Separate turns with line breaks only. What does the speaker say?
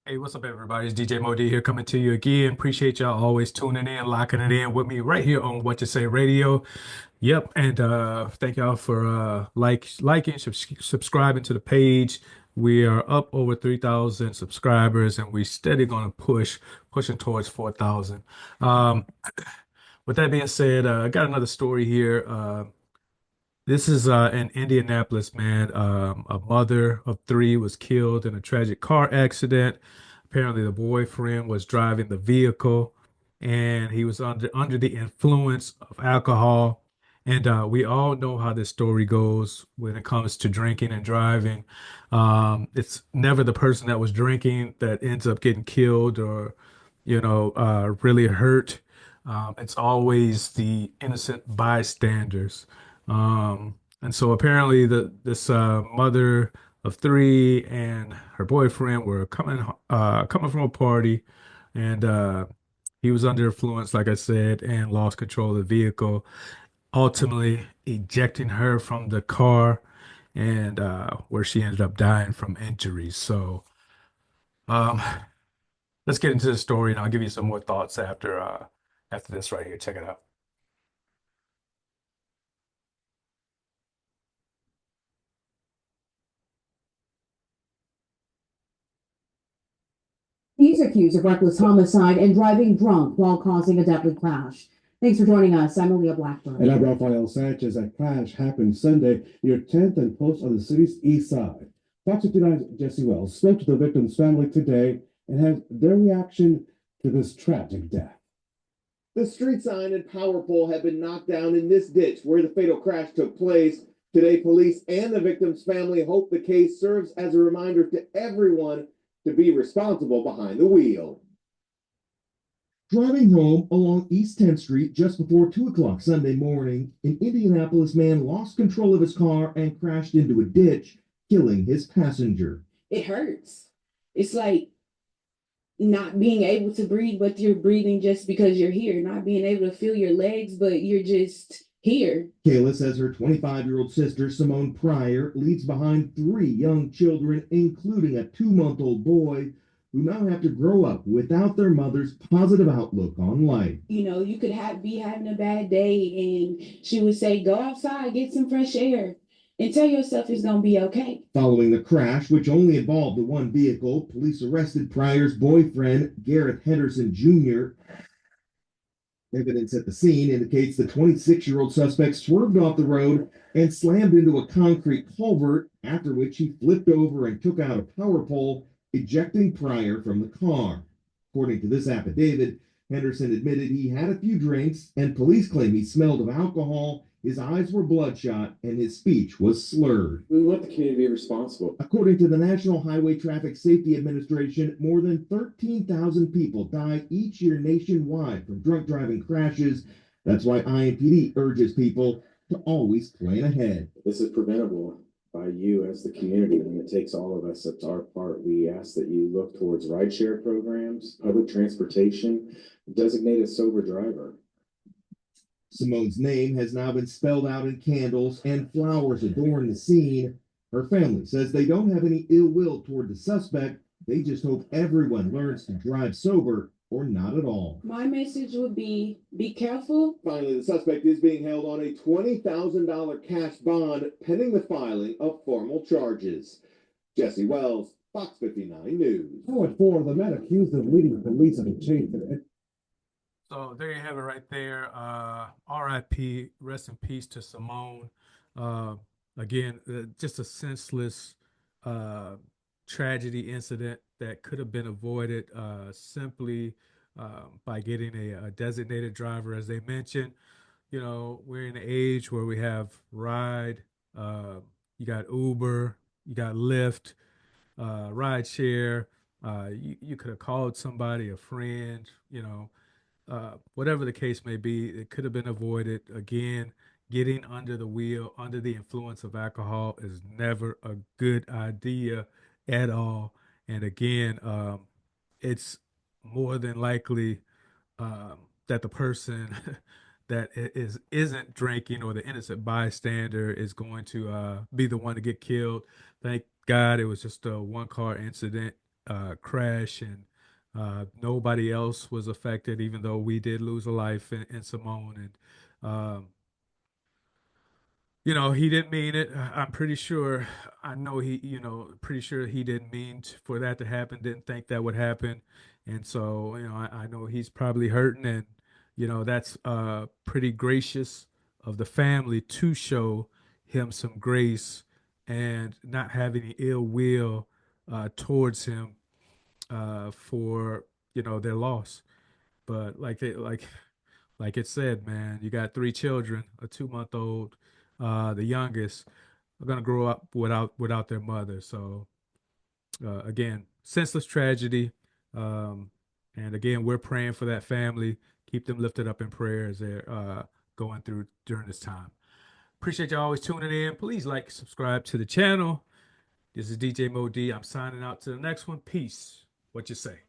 Hey, what's up, everybody? It's DJ Modi here coming to you again. Appreciate y'all always tuning in, locking it in with me right here on What You Say Radio. Yep, and thank y'all for liking, subscribing to the page. We are up over 3,000 subscribers, and we steady gonna pushing towards 4,000. Um, with that being said, I got another story here. This is in Indianapolis, man. A mother of three was killed in a tragic car accident. Apparently, the boyfriend was driving the vehicle, and he was under the influence of alcohol. And we all know how this story goes when it comes to drinking and driving. It's never the person that was drinking that ends up getting killed or, really hurt. It's always the innocent bystanders. And so apparently this mother of three and her boyfriend were coming from a party, and he was under influence, like I said, and lost control of the vehicle, ultimately ejecting her from the car, and where she ended up dying from injuries. So um, let's get into the story, and I'll give you some more thoughts after this right here. Check it out.
He's accused of reckless homicide and driving drunk while causing a deadly crash. Thanks for joining us. I'm Aaliyah Blackburn.
And I'm Rafael Sanchez. That crash happened Sunday near 10th and Post on the city's east side. Fox 59's Jesse Wells spoke to the victim's family today and had their reaction to this tragic death.
The street sign and power pole have been knocked down in this ditch where the fatal crash took place. Today, police and the victim's family hope the case serves as a reminder to everyone to be responsible behind the wheel.
Driving home along East 10th Street just before 2 o'clock Sunday morning, an Indianapolis man lost control of his car and crashed into a ditch, killing his passenger.
It hurts. It's like not being able to breathe, but you're breathing just because you're here, not being able to feel your legs, but you're just here.
Kayla says her 25-year-old sister, Simone Pryor, leaves behind three young children, including a 2-month-old boy, who now have to grow up without their mother's positive outlook on life.
You know, you could be having a bad day, and she would say, go outside, get some fresh air, and tell yourself it's going to be okay.
Following the crash, which only involved the one vehicle, police arrested Pryor's boyfriend, Gareth Henderson Jr. Evidence at the scene indicates the 26-year-old suspect swerved off the road and slammed into a concrete culvert, after which he flipped over and took out a power pole, ejecting Pryor from the car. According to this affidavit, Henderson admitted he had a few drinks, and police claim he smelled of alcohol, his eyes were bloodshot, and his speech was slurred.
We want the community to be responsible.
According to the National Highway Traffic Safety Administration, more than 13,000 people die each year nationwide from drunk driving crashes. That's why IMPD urges people to always plan ahead.
This is preventable by you as the community, and it takes all of us. It's our part. We ask that you look towards rideshare programs, public transportation, designate a sober driver.
Simone's name has now been spelled out in candles, and flowers adorn the scene. Her family says they don't have any ill will toward the suspect. They just hope everyone learns to drive sober or not at all.
My message would be careful.
Finally, the suspect is being held on a $20,000 cash bond pending the filing of formal charges. Jesse Wells, Fox 59 News.
Oh, at 4, the man accused of leading police have been chased.
So there you have it right there. RIP, rest in peace to Simone. Uh, again, just a senseless uh, tragedy incident that could have been avoided simply by getting a designated driver. As they mentioned, we're in an age where we have ride, you got Uber, you got Lyft, ride share. You could have called somebody, a friend, whatever the case may be, it could have been avoided. Again, getting under the wheel, under the influence of alcohol is never a good idea at all. And again, it's more than likely that the person that isn't drinking or the innocent bystander is going to be the one to get killed. Thank God it was just a one car incident. crash, and nobody else was affected, even though we did lose a life in Simone. And he didn't mean it. I'm pretty sure. I know pretty sure he didn't mean for that to happen. Didn't think that would happen, and so I know he's probably hurting, and that's pretty gracious of the family to show him some grace and not have any ill will towards him for their loss. But like it said, man, you got three children, a 2-month old, the youngest, are gonna grow up without their mother. So again, senseless tragedy. Um, and again, we're praying for that family. Keep them lifted up in prayer as they're going through during this time. Appreciate you always tuning in. Please like, subscribe to the channel. This is DJ Mo D. I'm signing out to the next one. Peace. What you say?